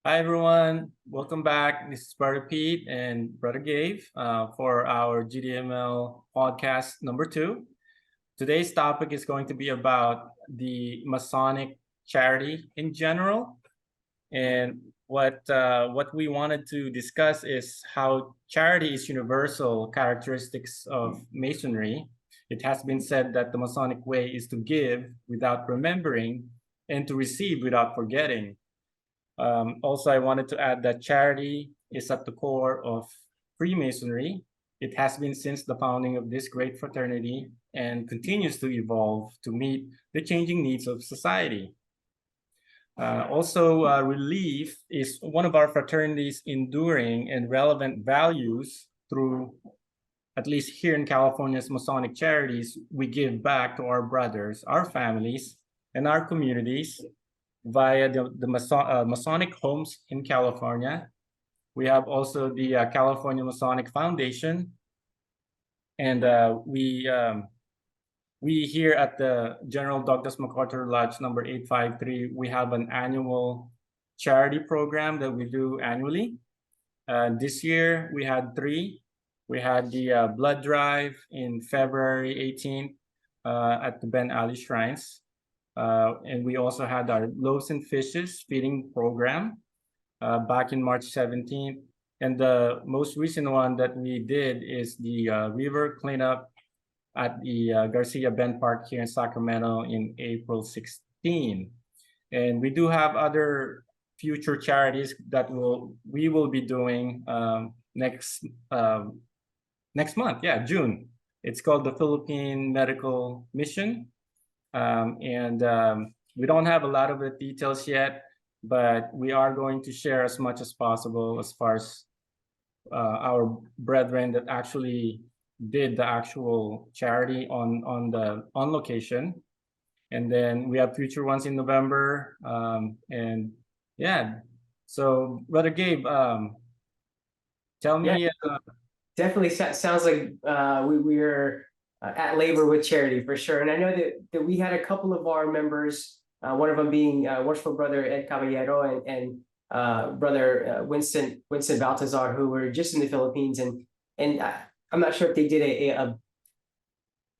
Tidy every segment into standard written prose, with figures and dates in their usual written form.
Hi everyone, welcome back. This is Brother Pete and Brother Gabe for our GDML podcast number 2. Today's topic is going to be about the Masonic Charity in general, and what we wanted to discuss is how charity is universal characteristics of Masonry. It has been said that the Masonic way is to give without remembering and to receive without forgetting. Also, I wanted to add that charity is at the core of Freemasonry. It has been since the founding of this great fraternity and continues to evolve to meet the changing needs of society. Relief is one of our fraternity's enduring and relevant values. Through, at least here in California's Masonic Charities, we give back to our brothers, our families, and our communities via the Masonic homes in California. We have also the California Masonic Foundation, and we here at the General Douglas MacArthur Lodge number 853, we have an annual charity program that we do annually. This year we had 3. We had the blood drive in February 18th at the Ben Ali Shrines. And we also had our loaves and fishes feeding program back in March 17th. And the most recent one that we did is the river cleanup at the Garcia Bend Park here in Sacramento in April 16. And we do have other future charities that we will be doing next month, June. It's called the Philippine Medical Mission. We don't have a lot of the details yet, but we are going to share as much as possible as far as our brethren that actually did the actual charity on location. And then we have future ones in November. So Brother Gabe, tell me. Definitely sounds like we're at labor with charity for sure. And I know that we had a couple of our members, one of them being worshipful brother Ed Caballero and brother Winston Baltazar, who were just in the Philippines. And I'm not sure if they did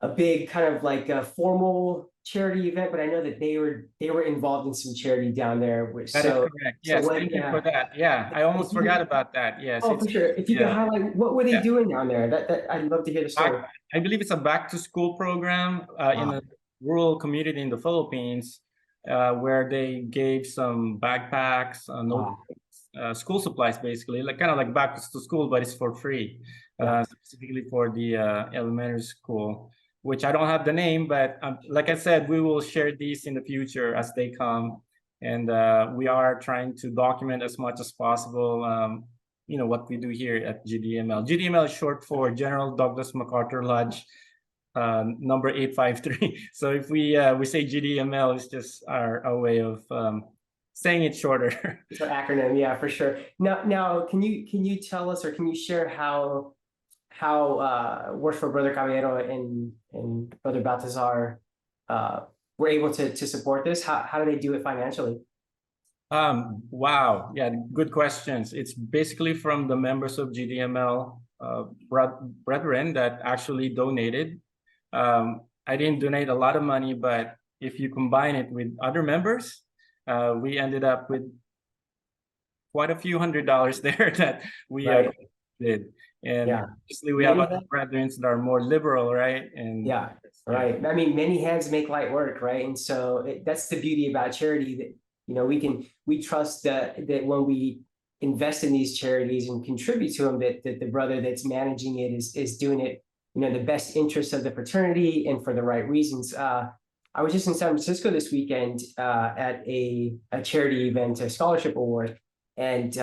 a big kind of like a formal charity event, but I know that they were involved in some charity down there. That is correct. Yes, thank you for that. Yeah, I almost forgot about that. Yes. Oh, for sure. If you could highlight, what were they doing down there? That I'd love to hear the story. I believe it's a back to school program in a rural community in the Philippines, where they gave some backpacks, school supplies, basically, like kind of like back to school, but it's for free, specifically for the elementary school, which I don't have the name, but like I said, we will share these in the future as they come. And we are trying to document as much as possible, what we do here at GDML. GDML is short for General Douglas MacArthur Lodge, number 853. So if we say GDML, it's just our way of saying it shorter. It's an acronym, yeah, for sure. Now, can you tell us, or can you share how worshipful brother Caballero and brother Baltazar were able to support this? How do they do it financially? Wow, yeah, good questions. It's basically from the members of GDML brethren that actually donated. I didn't donate a lot of money, but if you combine it with other members, we ended up with quite a few $100s there that we did. And obviously we have other brethren that are more liberal, right? And right. I mean, many hands make light work, right? And so that's the beauty about charity, that we trust that when we invest in these charities and contribute to them, that the brother that's managing it is doing it, the best interest of the fraternity and for the right reasons. I was just in San Francisco this weekend at a charity event, a scholarship award, and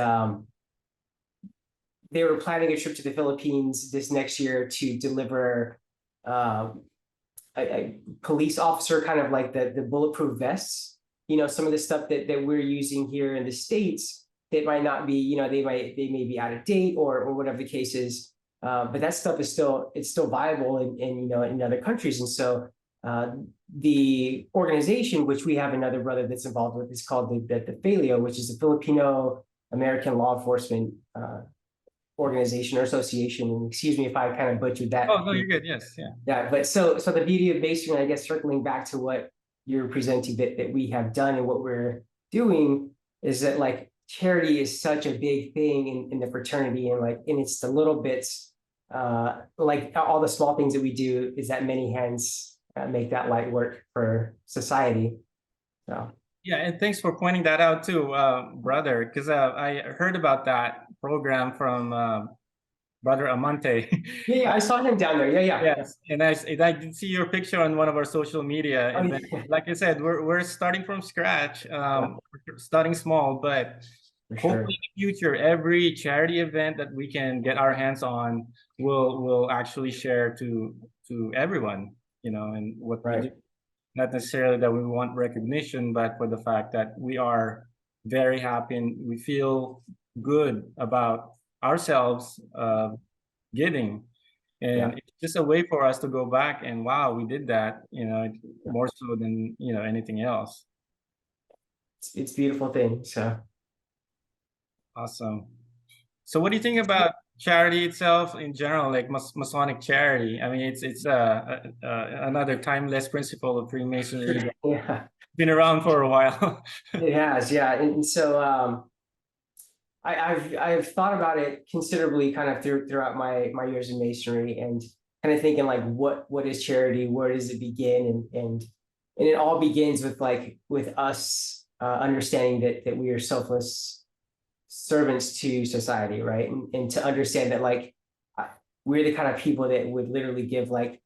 they were planning a trip to the Philippines this next year to deliver a police officer, kind of like the bulletproof vests. Some of the stuff that we're using here in the States that might not be, they may be out of date or whatever the case is. But that stuff is still viable in other countries. And so the organization, which we have another brother that's involved with, is called the FALIO, which is the Filipino American Law Enforcement organization or association. And excuse me if I kind of butchered that. Oh, no, you're good. Yes. Yeah. Yeah, but so the beauty of Masonry, I guess, circling back to what you're presenting that we have done and what we're doing is that like charity is such a big thing in the fraternity, and like, and it's the little bits, like all the small things that we do is that many hands make that light work for society. So. Yeah, and thanks for pointing that out too, brother, because I heard about that program from Brother Amante. Yeah, I saw him down there. Yeah. Yes, and I did see your picture on one of our social media. Oh, And then, like I said, we're starting from scratch, we're starting small, but for hopefully sure. in the future, every charity event that we can get our hands on, will actually share to everyone, and what we do. Not necessarily that we want recognition, but for the fact that we are very happy and we feel good about ourselves giving. And it's just a way for us to go back and wow, we did that, more so than anything else. It's a beautiful thing. So awesome. So what do you think about charity itself in general, like Masonic Charity? I mean, it's another timeless principle of Freemasonry. Yeah, been around for a while. it has. Yeah, and so I've thought about it considerably kind of throughout my years in Masonry, and kind of thinking like what is charity, where does it begin, and it all begins with us understanding that we are selfless servants to society, right? And to understand that like we're the kind of people that would literally give like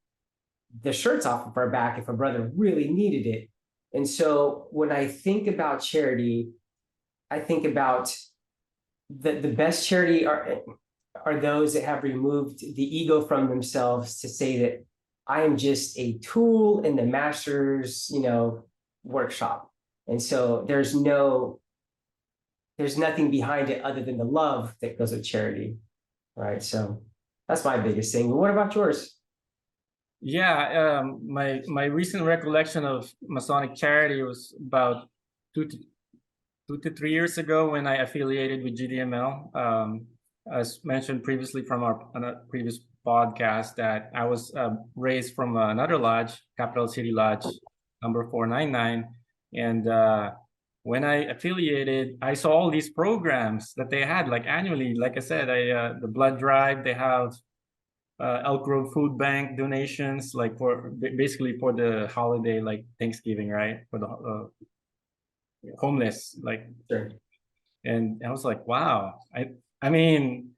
the shirts off of our back if a brother really needed it. And so when I think about charity, I think about the best charity are those that have removed the ego from themselves to say that I am just a tool in the master's, workshop. And so there's nothing behind it other than the love that goes with charity, right? So that's my biggest thing. But what about yours? Yeah, my recent recollection of Masonic Charity was about 2 to 3 years ago when I affiliated with GDML. As mentioned previously from our previous podcast, that I was raised from another lodge, Capital City Lodge, number 499, and when I affiliated, I saw all these programs that they had, like annually. Like I said, the blood drive, they have Elk Grove Food Bank donations, like for basically for the holiday, like Thanksgiving, right? For the homeless, like. Sure. And I was like, wow. I mean,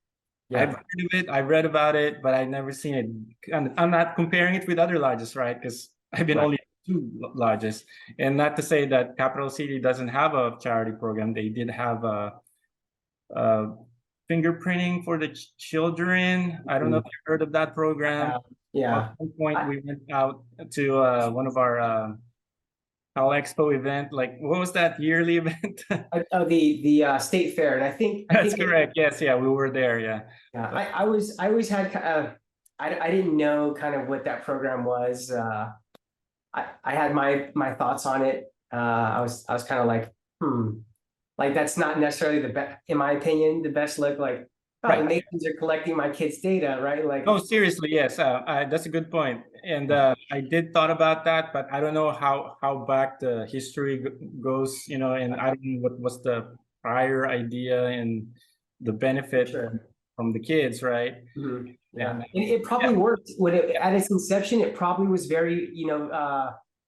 I've heard of it, I've read about it, but I've never seen it. And I'm not comparing it with other lodges, right? Because I've been only 2 lodges, and not to say that Capital City doesn't have a charity program. They did have a fingerprinting for the children. I don't know if you heard of that program. Yeah. At one point, we went out to one of our Hall Expo event. Like, what was that yearly event? The State Fair, and I think That's correct. Yes, yeah, we were there. Yeah. Yeah, I always had I didn't know kind of what that program was. I had my thoughts on it. I was kind of like, like that's not necessarily the best, in my opinion, the best look. Like, the Masons are collecting my kids' data, right? Like, oh, seriously, yes. That's a good point. And I did thought about that, but I don't know how back the history goes, and I don't know what was the prior idea and the benefit from the kids, right? Mm-hmm. Yeah, and it probably worked when at its inception. It probably was very,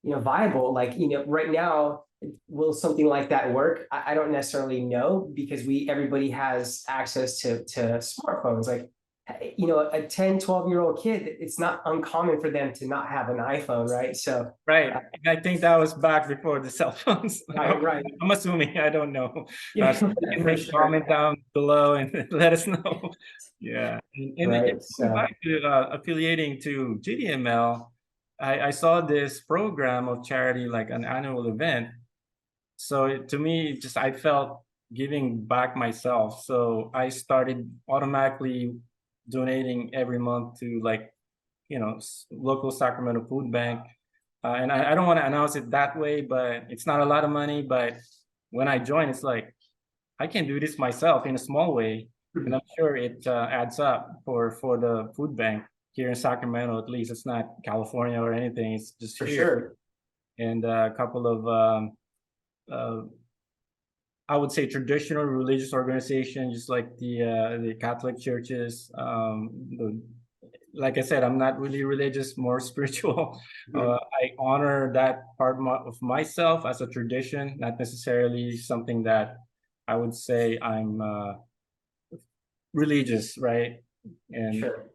viable. Like, right now, will something like that work? I don't necessarily know, because everybody has access to smartphones. Like, a 10, 12-year-old kid, it's not uncommon for them to not have an iPhone, right? So I think that was back before the cell phones. Right. I'm assuming, I don't know. Yeah, comment down below and let us know. Yeah, and back to affiliating to GDML, I saw this program of charity, like an annual event. So to me, I felt giving back myself. So I started automatically donating every month to local Sacramento food bank. And I don't want to announce it that way, but it's not a lot of money. But when I joined, it's like I can do this myself in a small way, and I'm sure it adds up for the food bank here in Sacramento. At least it's not California or anything. It's just For here, sure. and a couple of I would say traditional religious organizations, just like the Catholic churches. Like I said, I'm not really religious, more spiritual. I honor that part of myself as a tradition, not necessarily something that I would say I'm religious, right? And Sure.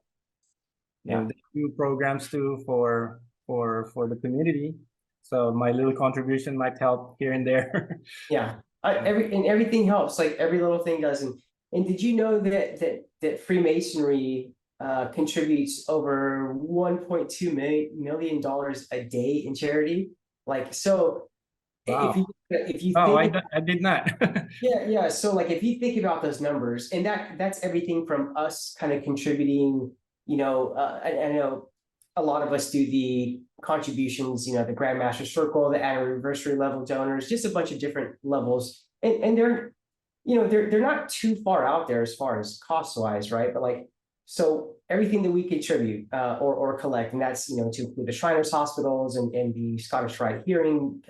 and they do programs too for the community. So my little contribution might help here and there. Yeah. Everything helps. Like every little thing does. And did you know that Freemasonry contributes over $1.2 million a day in charity? Like so, Wow. if you Oh, think I did not. yeah. So like if you think about those numbers, and that's everything from us kind of contributing, I know a lot of us do the contributions, the Grandmaster Circle, the anniversary level donors, just a bunch of different levels. And they're, they're not too far out there as far as cost wise, right? But like, so everything that we contribute or collect, and that's, to include the Shriners Hospitals and the Scottish Rite Hearing.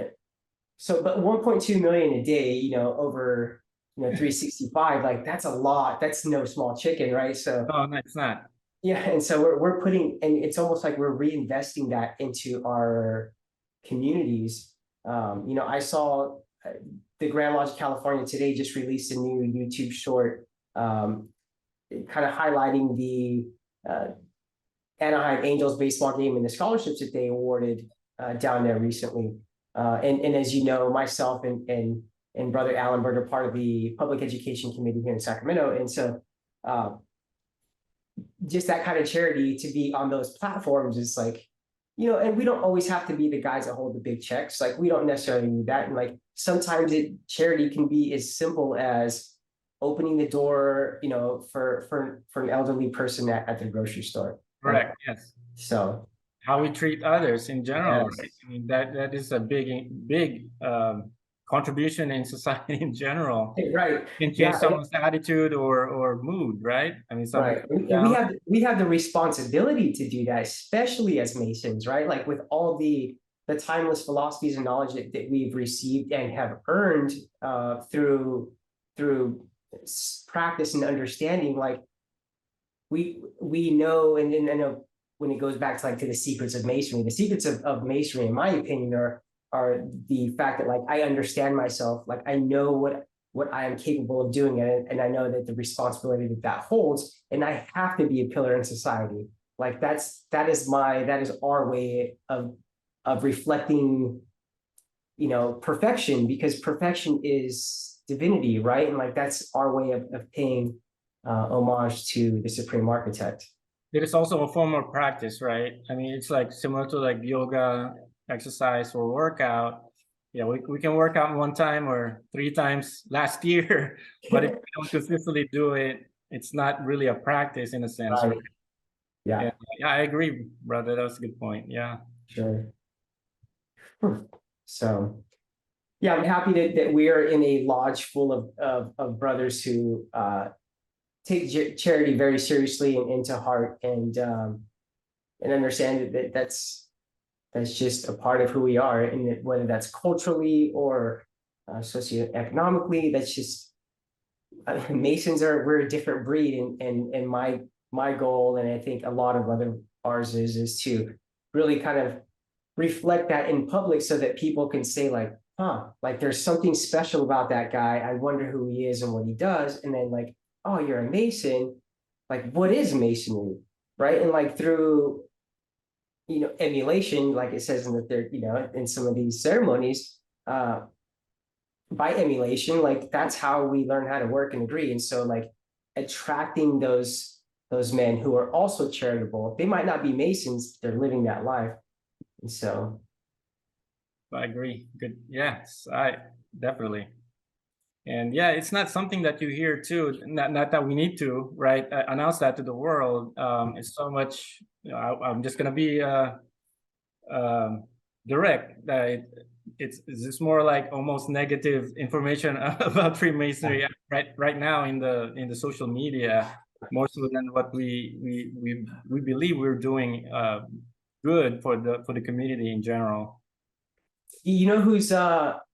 So, but 1.2 million a day, over, 365, like that's a lot. That's no small chicken, right? So, Oh, no, it's not. yeah, and so we're putting, and it's almost like we're reinvesting that into our communities. I saw the Grand Lodge California today just released a new YouTube short, kind of highlighting the Anaheim Angels baseball game and the scholarships that they awarded down there recently. And as you know, myself and Brother Allenberg are part of the Public Education Committee here in Sacramento, and so just that kind of charity to be on those platforms is like, and we don't always have to be the guys that hold the big checks. Like we don't necessarily need that. And like sometimes charity can be as simple as opening the door, for an elderly person at the grocery store. Correct. Like, Yes. so How we treat others in general, yes. right? I mean, that is a big contribution in society in general. Right. Can change Yeah. someone's attitude or mood, right? I mean, someone Right. And we have the responsibility to do that, especially as Masons, right? Like with all the timeless philosophies and knowledge that we've received and have earned through practice and understanding, like we know, and I know when it goes back to like to the secrets of Masonry, the secrets of Masonry, in my opinion, are the fact that like I understand myself, like I know what I am capable of doing, and I know that the responsibility that holds, and I have to be a pillar in society. Like that is our way of reflecting, perfection, because perfection is divinity, right? And like that's our way of paying homage to the supreme architect. It is also a form of practice, right? I mean, it's like similar to like yoga, exercise, or workout. Yeah, we can work out one time or 3 times last year, but if we don't consistently do it, it's not really a practice in a sense, right? Yeah, Yeah, I agree, brother. That was a good point. Yeah. sure. So, yeah, I'm happy that we are in a lodge full of brothers who take charity very seriously and to heart, and understand that that's just a part of who we are, and whether that's culturally or socioeconomically, that's just Masons we're a different breed, and my goal, and I think a lot of other ours is to really kind of reflect that in public so that people can say like, like there's something special about that guy. I wonder who he is and what he does. And then like, oh, you're a Mason. Like, what is Masonry? Right. And like through, emulation, like it says in in some of these ceremonies, by emulation, like that's how we learn how to work and agree. And so like attracting those men who are also charitable, they might not be Masons, they're living that life. And so I agree. Good. Yes, I definitely. And yeah, it's not something that you hear too. Not that we need to, right? Announce that to the world. It's so much. I'm just gonna be direct. It's just more like almost negative information about Freemasonry, right now in the social media more so than what we believe we're doing good for the community in general. You know who's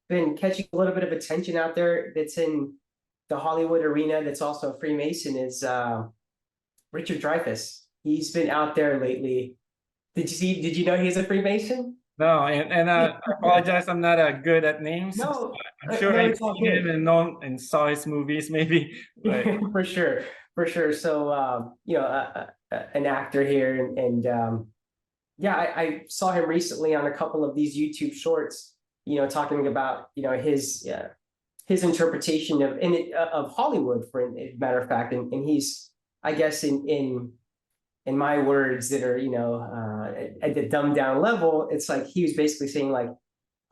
been catching a little bit of attention out there that's in the Hollywood arena that's also a Freemason is Richard Dreyfuss. He's been out there lately. Did you know he's a Freemason? No, and I apologize, I'm not good at names. No, I'm sure no, I've it's all seen him good. and saw his movies maybe, but For sure, for sure. So you know, an actor here, and yeah, I saw him recently on a couple of these YouTube shorts. You know, talking about his interpretation of Hollywood, for a matter of fact, and he's, I guess, in my words that are, you know, at the dumbed down level, it's like he was basically saying like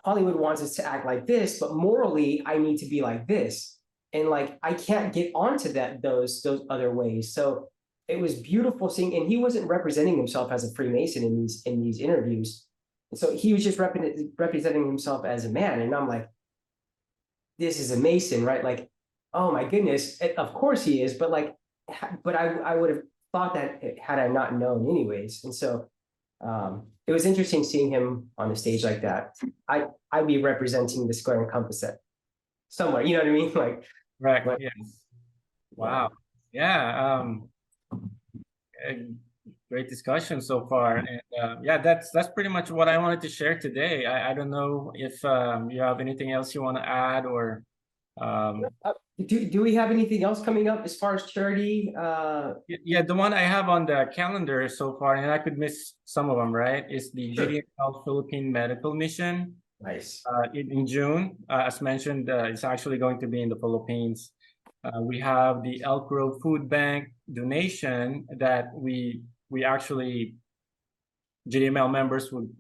Hollywood wants us to act like this, but morally I need to be like this, and like I can't get onto those other ways. So it was beautiful seeing, and he wasn't representing himself as a Freemason in these interviews, so he was just representing himself as a man, and I'm like, this is a Mason, right? Like, oh my goodness, of course he is, but like, but I would have thought that had I not known anyways. And so it was interesting seeing him on the stage like that. I'd be representing the square and compass set somewhere, you know what I mean? Like, right, but, yes. Wow. Yeah. Great discussion so far, and yeah, that's pretty much what I wanted to share today. I don't know if you have anything else you want to add, or do we have anything else coming up as far as charity? yeah, the one I have on the calendar so far, and I could miss some of them, right, is the Sure. GDML Philippine Medical Mission. Nice. In June, as mentioned, it's actually going to be in the Philippines. We have the Wbro Food Bank donation that we actually, GDML members would,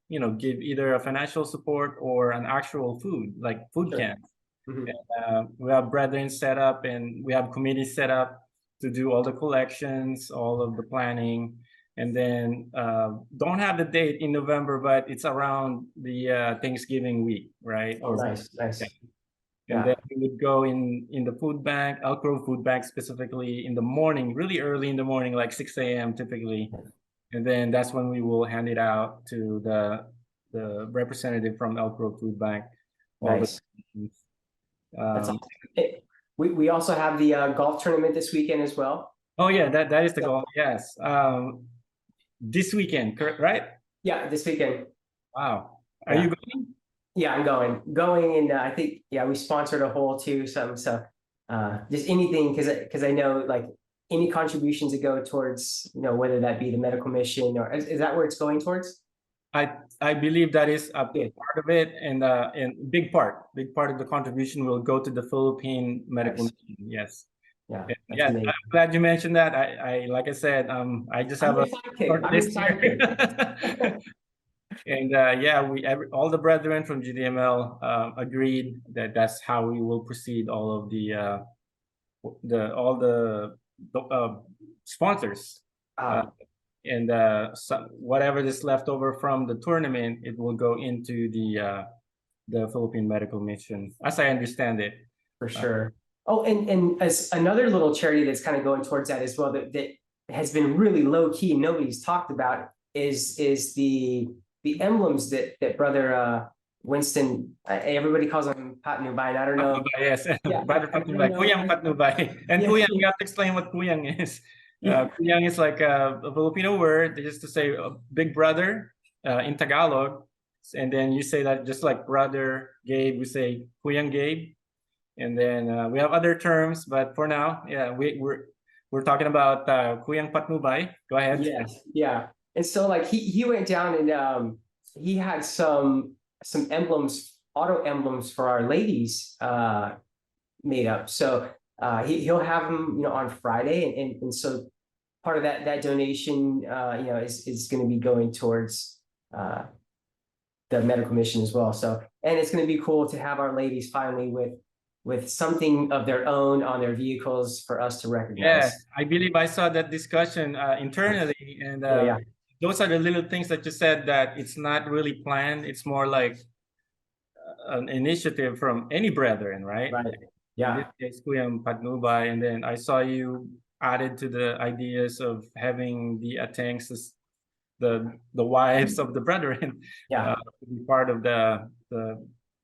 you know, give either a financial support or an actual food, like food Sure. cans. Mhm. We have brethren set up, and we have committees set up to do all the collections, all of the planning, and then don't have the date in November, but it's around the Thanksgiving week, right? Oh, nice, nice. And Yeah. then we would go in the food bank, Wbro Food Bank specifically in the morning, really early in the morning, like 6 a.m. typically. And then that's when we will hand it out to the representative from Wbro Food Bank. Nice. That's awesome. We also have the golf tournament this weekend as well. Oh yeah, that is the goal. Yes. This weekend, correct, right? Yeah, this weekend. Wow. Are Yeah. you going? Yeah, I'm going, and I think, yeah, we sponsored a hole too, so just anything, because I know like any contributions that go towards, you know, whether that be the medical mission, or is that where it's going towards? I believe that is a Yeah. part of it, and big part of the contribution will go to the Philippine Medical Nice. Mission. Yes. Yeah, that's Yeah, amazing. I'm glad you mentioned that. I like I said, I just have I'm a short I'm list here. excited. And yeah, all the brethren from GDML agreed that that's how we will proceed. All of all the sponsors, and whatever is left over from the tournament, it will go into the Philippine Medical Mission, as I understand it. For sure. Oh, and as another little charity that's kind of going towards that as well, that has been really low key, nobody's talked about, is the emblems that brother Winston, everybody calls him Patnubay, and I don't know. Patnubay, yes. Yeah, Brother Patnubay, Kuyang Patnubay. And Yeah. Kuyang, you have to explain what Kuyang is. Yeah. Kuyang is like a Filipino word, just to say big brother in Tagalog. And then you say that just like brother Gabe, we say Kuyang Gabe. And then we have other terms, but for now, yeah, we're talking about Kuyang Patnubay. Go ahead. Yes, yeah. And so like he went down and he had some emblems, auto emblems for Our Ladies made up. So he'll have them, you know, on Friday, and so part of that donation you know, is going to be going towards the medical mission as well. So, and it's going to be cool to have Our Ladies finally with something of their own on their vehicles for us to recognize. Yes, I believe I saw that discussion internally, and Yeah. those are the little things that you said, that it's not really planned. It's more like an initiative from any brethren, right? Right. Yeah. this case, Kuyang Patnubay, and then I saw you added to the ideas of having the atangs, the wives of the brethren, Yeah. to be part of the.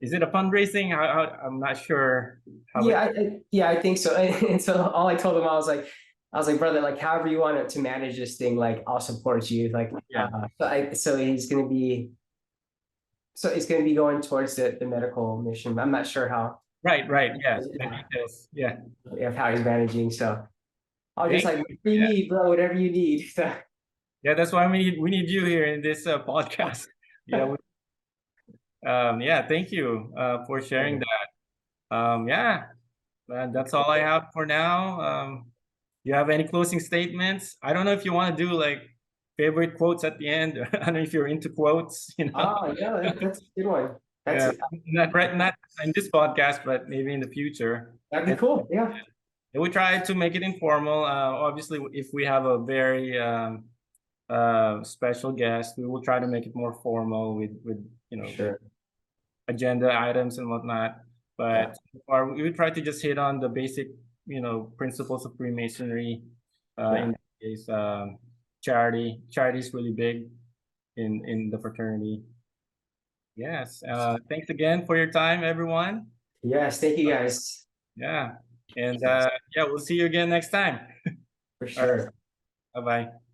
Is it a fundraising? I'm not sure how Yeah, it. yeah, I think so. And so all I told him, I was like, brother, like however you want to manage this thing, like I'll support you. Like, Yeah. so he's gonna be going towards the medical mission. I'm not sure how, Right. Yeah. The details. Yeah. of how he's managing. So I'll just Thank like, you. whatever you Yeah. need, bro, whatever you need. So, Yeah. That's why we need you here in this podcast. Yeah. Yeah. Thank you for sharing that. Yeah. That's all I have for now. You have any closing statements? I don't know if you want to do like favorite quotes at the end. I don't know if you're into quotes, oh, yeah, that's a good one. That's Yeah, it. not in this podcast, but maybe in the future. That'd be And cool. Yeah. we try to make it informal. Obviously, if we have a very special guest, we will try to make it more formal with Sure. agenda items and whatnot. Yeah. But so far, we would try to just hit on the basic, principles of Freemasonry. Yeah. In this case, charity is really big in the fraternity. Yes. Thanks again for your time, everyone. Yes. Thank you guys. Yeah. And yeah, we'll see you again next time. For All right. sure. Bye bye.